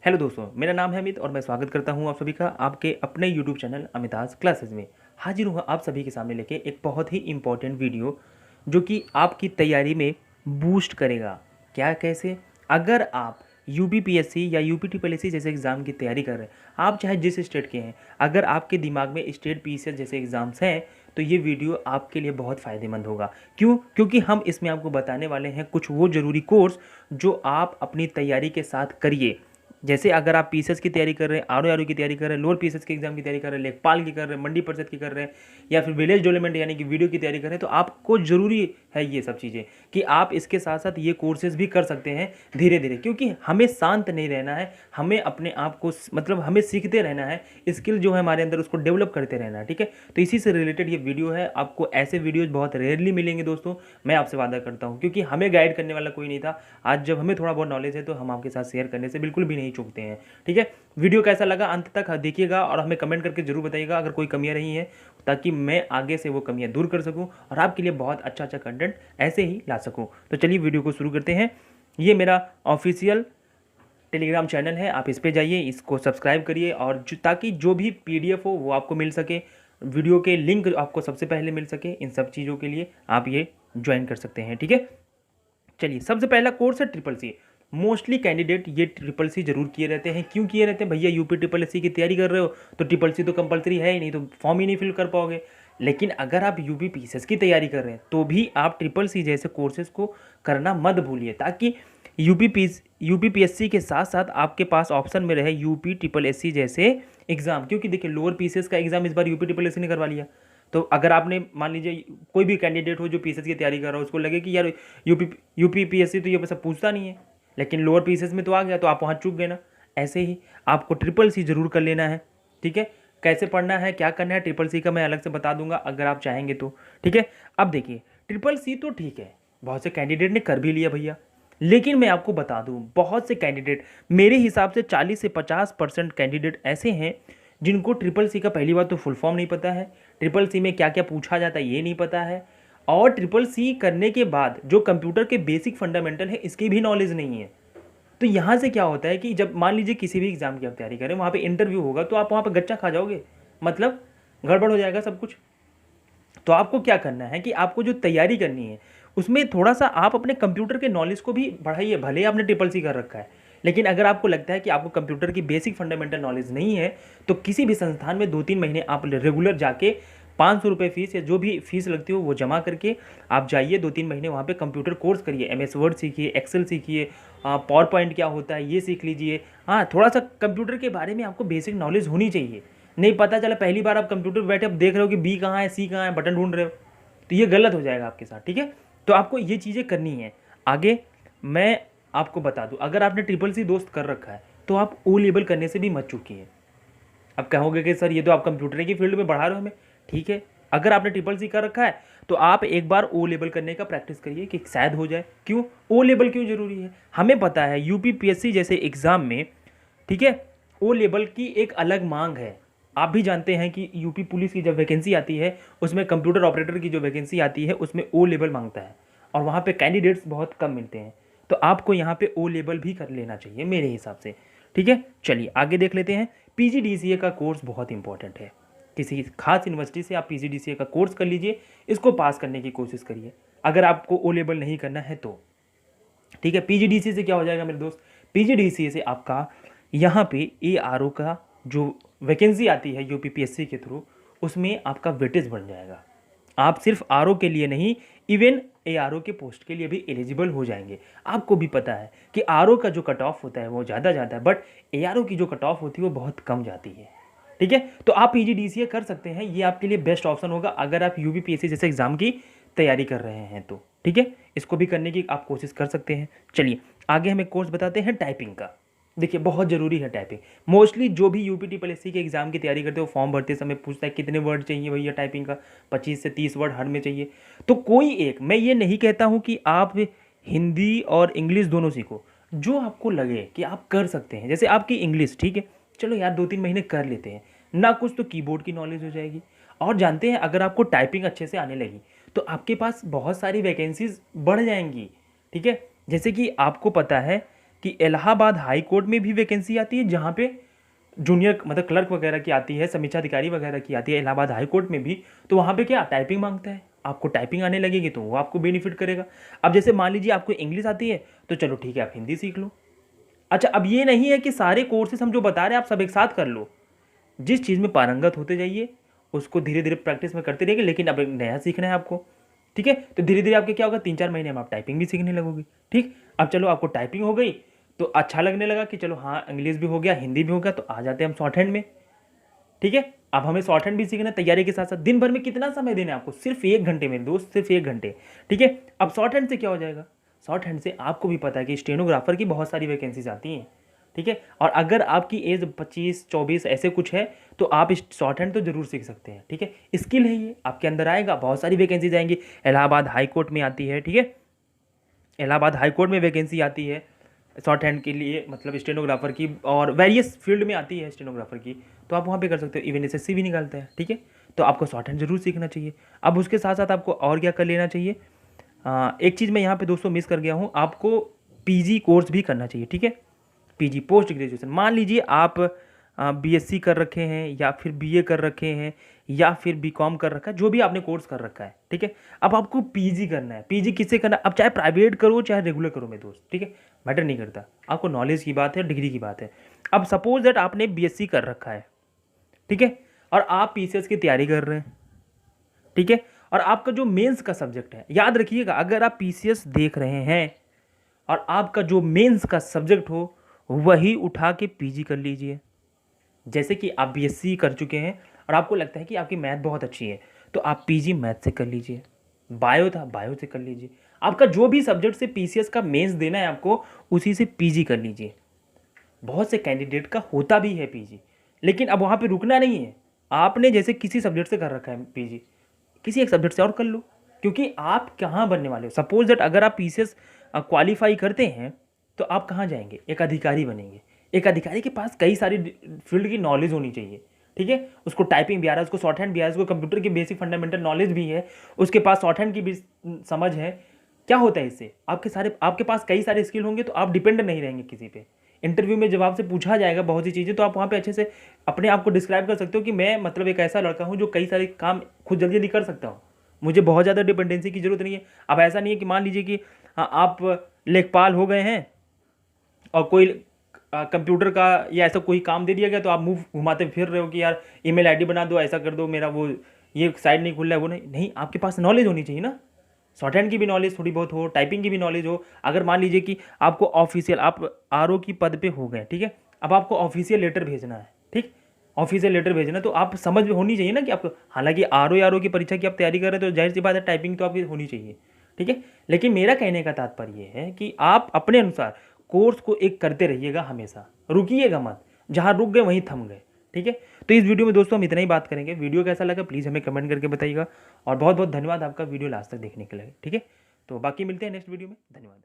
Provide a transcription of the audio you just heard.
Hello दोस्तों, मेरा नाम है अमित और मैं स्वागत करता हूं आप सभी का आपके अपने यूट्यूब चैनल अमिताज क्लासेस में। हाजिर हूं आप सभी के सामने लेके एक बहुत ही इम्पोर्टेंट वीडियो जो कि आपकी तैयारी में बूस्ट करेगा। क्या कैसे? अगर आप यूपीपीएससी या यूपीटीपीएससी जैसे एग्ज़ाम की तैयारी कर रहे हैं, आप चाहे जिस स्टेट के हैं, अगर आपके दिमाग में स्टेट पीसीएस जैसे एग्ज़ाम्स हैं तो ये वीडियो आपके लिए बहुत फ़ायदेमंद होगा। क्यों? क्योंकि हम इसमें आपको बताने वाले हैं कुछ वो ज़रूरी कोर्स जो आप अपनी तैयारी के साथ करिए। जैसे अगर आप पीसीएस की तैयारी कर रहे हैं, आरओ की तैयारी कर रहे हैं, लोअर पीसीएस के एग्जाम की तैयारी कर रहे हैं, लेखपाल की कर रहे हैं, मंडी परिषद की कर रहे हैं, या फिर विलेज डेवलपमेंट यानी कि वीडियो की तैयारी कर रहे हैं, तो आपको ज़रूरी है ये सब चीज़ें कि आप इसके साथ साथ ये कोर्सेज भी कर सकते हैं धीरे धीरे। क्योंकि हमें शांत नहीं रहना है, हमें अपने आप को मतलब हमें सीखते रहना है, स्किल जो है हमारे अंदर उसको डेवलप करते रहना है। ठीक है, तो इसी से रिलेटेड ये वीडियो है। आपको ऐसे वीडियोज़ बहुत रेयरली मिलेंगे दोस्तों, मैं आपसे वादा करता हूँ, क्योंकि हमें गाइड करने वाला कोई नहीं था। आज जब हमें थोड़ा बहुत नॉलेज है तो हम आपके साथ शेयर करने से बिल्कुल भी नहीं चूकते हैं। ठीक है, वीडियो कैसा लगा अंत तक देखिएगा और हमें कमेंट करके जरूर बताइएगा अगर कोई कमियां रही हैं, ताकि मैं आगे से वो कमियां दूर कर सकूं और आपके लिए बहुत अच्छा अच्छा कंटेंट ऐसे ही ला सकूं। तो चलिए वीडियो को शुरू करते हैं। ये मेरा ऑफिशियल टेलीग्राम चैनल है, आप इस पर जाइए, इसको सब्सक्राइब करिए और ताकि जो भी पीडीएफ हो वो आपको मिल सके, वीडियो के लिंक आपको सबसे पहले मिल सके। इन सब चीज़ों के लिए आप ये ज्वाइन कर सकते हैं। ठीक है, चलिए सबसे पहला कोर्स है ट्रिपल सी। मोस्टली कैंडिडेट ये ट्रिपल सी जरूर किए रहते हैं। क्यों किए रहते हैं भैया? यूपी ट्रिपल एस सी की तैयारी कर रहे हो तो ट्रिपल सी तो कंपलसरी है ही नहीं, तो फॉर्म ही नहीं फिल कर पाओगे। लेकिन अगर आप यूपी पीसीएस की तैयारी कर रहे हैं तो भी आप ट्रिपल सी जैसे कोर्सेज को करना मत भूलिए, ताकि यूपी पीएससी के साथ साथ आपके पास ऑप्शन में रहे यूपी ट्रिपल एस सी जैसे एग्जाम। क्योंकि देखिए लोअर पीसीएस का एग्जाम इस बार यूपी ट्रिपल एस सी ने करवा लिया, तो अगर आपने मान लीजिए कोई भी कैंडिडेट हो जो पीसीएस की तैयारी कर रहा हो, उसको लगे कि यार यूपी पीएससी तो ये सब पूछता नहीं है, लेकिन लोअर पीसीएस में तो आ गया, तो आप वहाँ चूक गए ना। ऐसे ही आपको ट्रिपल सी जरूर कर लेना है। ठीक है, कैसे पढ़ना है, क्या करना है, ट्रिपल सी का मैं अलग से बता दूंगा अगर आप चाहेंगे तो। ठीक है, अब देखिए ट्रिपल सी तो ठीक है, बहुत से कैंडिडेट ने कर भी लिया भैया, लेकिन मैं आपको बता दूं बहुत से कैंडिडेट, मेरे हिसाब से 40 से 50% कैंडिडेट ऐसे हैं जिनको ट्रिपल सी का पहली बार तो फुल फॉर्म नहीं पता है, ट्रिपल सी में क्या क्या पूछा जाता है ये नहीं पता है, और ट्रिपल सी करने के बाद जो कंप्यूटर के बेसिक फंडामेंटल है इसकी भी नॉलेज नहीं है। तो यहाँ से क्या होता है कि जब मान लीजिए किसी भी एग्जाम की आप तैयारी करें, वहाँ पे इंटरव्यू होगा तो आप वहाँ पे गच्चा खा जाओगे, मतलब गड़बड़ हो जाएगा सब कुछ। तो आपको क्या करना है कि आपको जो तैयारी करनी है उसमें थोड़ा सा आप अपने कंप्यूटर के नॉलेज को भी बढ़ाइए। भले ही आपने ट्रिपल सी कर रखा है, लेकिन अगर आपको लगता है कि आपको कंप्यूटर की बेसिक फंडामेंटल नॉलेज नहीं है, तो किसी भी संस्थान में 2-3 महीने आप रेगुलर जाके 500 रुपये फीस या जो भी फीस लगती हो वो जमा करके आप जाइए, 2-3 महीने वहाँ पे कंप्यूटर कोर्स करिए, MS वर्ड सीखिए, एक्सेल सीखिए, पावर पॉइंट क्या होता है ये सीख लीजिए। हाँ, थोड़ा सा कंप्यूटर के बारे में आपको बेसिक नॉलेज होनी चाहिए। नहीं पता चला पहली बार आप कंप्यूटर पर बैठे आप देख रहे हो कि बी कहाँ है, सी कहाँ है, बटन ढूंढ रहे हो, तो ये गलत हो जाएगा आपके साथ। ठीक है, तो आपको ये चीज़ें करनी है। आगे मैं आपको बता दूं, अगर आपने ट्रिपल सी दोस्त कर रखा है तो आप ओ लेवल करने से भी मत चूकिए। अब कहोगे कि सर ये तो आप कंप्यूटर की फील्ड में बढ़ा रहे हो हमें, ठीक है, अगर आपने ट्रिपल सी कर रखा है तो आप एक बार ओ लेवल करने का प्रैक्टिस करिए कि शायद हो जाए। क्यों ओ लेवल क्यों जरूरी है? हमें पता है यूपीपीएससी जैसे एग्जाम में, ठीक है, ओ लेवल की एक अलग मांग है। आप भी जानते हैं कि यूपी पुलिस की जब वैकेंसी आती है उसमें कंप्यूटर ऑपरेटर की जो वैकेंसी आती है उसमें ओ लेवल मांगता है, और वहाँ पे कैंडिडेट्स बहुत कम मिलते हैं। तो आपको यहाँ पे ओ लेवल भी कर लेना चाहिए मेरे हिसाब से। ठीक है, चलिए आगे देख लेते हैं। पीजीडीसीए का कोर्स बहुत इंपॉर्टेंट है। किसी खास यूनिवर्सिटी से आप पीजीडीसीए का कोर्स कर लीजिए, इसको पास करने की कोशिश करिए अगर आपको ओ लेवल नहीं करना है तो। ठीक है, पीजीडीसीए से क्या हो जाएगा मेरे दोस्त? पीजीडीसीए से आपका यहाँ पे एआरओ का जो वैकेंसी आती है यूपीपीएससी के थ्रू, उसमें आपका वेटेज बढ़ जाएगा। आप सिर्फ आरओ के लिए नहीं, इवन एआरओ के पोस्ट के लिए भी एलिजिबल हो जाएंगे। आपको भी पता है कि आरओ का जो कट ऑफ होता है वो ज़्यादा जाता है, बट एआरओ की जो कट ऑफ होती है वो बहुत कम जाती है। ठीक है, तो आप पीजीडीसीए कर सकते हैं, ये आपके लिए बेस्ट ऑप्शन होगा अगर आप यूपीपीएससी जैसे एग्जाम की तैयारी कर रहे हैं तो। ठीक है, इसको भी करने की आप कोशिश कर सकते हैं। चलिए आगे हमें कोर्स बताते हैं टाइपिंग का। देखिए बहुत ज़रूरी है टाइपिंग। मोस्टली जो भी यूपी टीपीएससी के एग्जाम की तैयारी करते हो फॉर्म भरते समय पूछता है कितने वर्ड चाहिए भैया टाइपिंग का, 25 से 30 वर्ड हर में चाहिए। तो कोई एक, मैं ये नहीं कहता हूँ कि आप हिंदी और इंग्लिश दोनों सीखो, जो आपको लगे कि आप कर सकते हैं। जैसे आपकी इंग्लिश ठीक है, चलो यार 2-3 महीने कर लेते हैं ना, कुछ तो कीबोर्ड की नॉलेज हो जाएगी। और जानते हैं अगर आपको टाइपिंग अच्छे से आने लगी तो आपके पास बहुत सारी वैकेंसीज बढ़ जाएंगी। ठीक है, जैसे कि आपको पता है कि इलाहाबाद हाई कोर्ट में भी वैकेंसी आती है, जहाँ पे जूनियर मतलब क्लर्क वगैरह की आती है, समीक्षा अधिकारी वगैरह की आती है इलाहाबाद हाई कोर्ट में भी। तो वहाँ पे क्या टाइपिंग मांगता है, आपको टाइपिंग आने लगेगी तो वो आपको बेनिफिट करेगा। अब जैसे मान लीजिए आपको इंग्लिश आती है तो चलो ठीक है, आप हिंदी सीख लो। अच्छा, अब ये नहीं है कि सारे कोर्सेज हम जो बता रहे हैं आप सब एक साथ कर लो। जिस चीज़ में पारंगत होते जाइए उसको धीरे धीरे प्रैक्टिस में करते रहिए, लेकिन अब एक नया सीखना है आपको। ठीक है, तो धीरे धीरे आपके क्या होगा, 3-4 महीने में आप टाइपिंग भी सीखने लगोगे। ठीक, अब चलो आपको टाइपिंग हो गई तो अच्छा लगने लगा कि चलो हाँ इंग्लिश भी हो गया, हिंदी भी हो गया, तो आ जाते हैं हम शॉर्ट हैंड में। ठीक है, अब हमें शॉर्ट हैंड भी सीखना है तैयारी के साथ साथ। दिन भर में कितना समय देना है आपको, सिर्फ 1 घंटे मेरे दोस्त, सिर्फ 1 घंटे। ठीक है, अब शॉर्ट हैंड से क्या हो जाएगा, शॉर्ट हैंड से आपको भी पता है कि स्टेनोग्राफर की बहुत सारी वैकेंसीज आती हैं। ठीक है, और अगर आपकी एज 25-24 ऐसे कुछ है तो आप शॉर्ट हैंड तो जरूर सीख सकते हैं। ठीक है, स्किल है ये आपके अंदर आएगा, बहुत सारी वैकेंसीज आएंगी। इलाहाबाद हाई कोर्ट में आती है। ठीक है, इलाहाबाद हाई कोर्ट में वैकेंसी आती है शॉर्ट हैंड के लिए, मतलब स्टेनोग्राफर की, और वेरियस फील्ड में आती है स्टेनोग्राफर की, तो आप वहाँ पे कर सकते हो। इवन एसएससी भी निकालता है। ठीक है, तो आपको शॉर्ट हैंड जरूर सीखना चाहिए। अब उसके साथ साथ आपको और क्या कर लेना चाहिए, एक चीज़ मैं यहाँ पे दोस्तों मिस कर गया हूँ, आपको पीजी कोर्स भी करना चाहिए। ठीक है, पीजी पोस्ट ग्रेजुएशन, मान लीजिए आप बीएससी कर रखे हैं या फिर बीए कर रखे हैं या फिर बीकॉम कर रखा है, जो भी आपने कोर्स कर रखा है। ठीक है, अब आपको पीजी करना है। पीजी किससे करना है, अब चाहे प्राइवेट करो चाहे रेगुलर करो मेरे दोस्त। ठीक है, मैटर नहीं करता, आपको नॉलेज की बात है, डिग्री की बात है। अब सपोज दैट आपने बीएससी कर रखा है, ठीक है, और आप पीसीएस की तैयारी कर रहे हैं। ठीक है, और आपका जो मेंस का सब्जेक्ट है, याद रखिएगा अगर आप पीसीएस देख रहे हैं और आपका जो मेंस का सब्जेक्ट हो वही उठा के पीजी कर लीजिए। जैसे कि आप बीएससी कर चुके हैं और आपको लगता है कि आपकी मैथ बहुत अच्छी है, तो आप पीजी मैथ से कर लीजिए। बायो था, बायो से कर लीजिए। आपका जो भी सब्जेक्ट से पीसीएस का मेंस देना है आपको, उसी से पीजी कर लीजिए। बहुत से कैंडिडेट का होता भी है पीजी, लेकिन अब वहाँ पे रुकना नहीं है। आपने जैसे किसी सब्जेक्ट से कर रखा है पीजी, किसी एक सब्जेक्ट से और कर लो, क्योंकि आप कहाँ बनने वाले हो। सपोज दैट अगर आप पीसीएस क्वालिफाई करते हैं तो आप कहाँ जाएंगे, एक अधिकारी बनेंगे। एक अधिकारी के पास कई सारी फील्ड की नॉलेज होनी चाहिए। ठीक है, उसको टाइपिंग भी आ रहा है, उसको शॉर्ट हैंड भी आ रहा है, उसको कंप्यूटर की बेसिक फंडामेंटल नॉलेज भी है, उसके पास शॉर्ट हैंड की भी समझ है। क्या होता है इससे, आपके पास कई सारे स्किल होंगे तो आप डिपेंड नहीं रहेंगे किसी पे। इंटरव्यू में जब आपसे पूछा जाएगा बहुत सी चीज़ें, तो आप वहाँ पे अच्छे से अपने आप को डिस्क्राइब कर सकते हो कि मैं मतलब एक ऐसा लड़का हूँ जो कई सारे काम खुद जल्दी जल्दी कर सकता हूँ, मुझे बहुत ज़्यादा डिपेंडेंसी की जरूरत नहीं है। अब ऐसा नहीं है कि मान लीजिए कि आप लेखपाल हो गए हैं और कोई कंप्यूटर का या ऐसा कोई काम दे दिया गया तो आप मुंह घुमाते फिर रहे हो कि यार ईमेल आईडी बना दो, ऐसा कर दो, मेरा वो ये साइड नहीं खुल रहा है, वो नहीं, आपके पास नॉलेज होनी चाहिए ना। शॉर्ट हैंड की भी नॉलेज थोड़ी बहुत हो, टाइपिंग की भी नॉलेज हो। अगर मान लीजिए कि आपको ऑफिशियल, आप आरओ की पद पे हो गए, ठीक है, अब आपको ऑफिशियल लेटर भेजना है। ठीक, ऑफिशियल लेटर भेजना, तो आप समझ में होनी चाहिए ना कि आपको, हालांकि आरओ की परीक्षा की आप तैयारी कर रहे हैं तो जाहिर सी बात है टाइपिंग तो आपकी होनी चाहिए। ठीक है, लेकिन मेरा कहने का तात्पर्य है कि आप अपने अनुसार कोर्स को एक करते रहिएगा, हमेशा रुकिएगा मत, जहाँ रुक गए वहीं थम गए। ठीक है, तो इस वीडियो में दोस्तों हम इतना ही बात करेंगे। वीडियो कैसा लगा प्लीज़ हमें कमेंट करके बताइएगा, और बहुत बहुत धन्यवाद आपका वीडियो लास्ट तक देखने के लिए। ठीक है, तो बाकी मिलते हैं नेक्स्ट वीडियो में। धन्यवाद।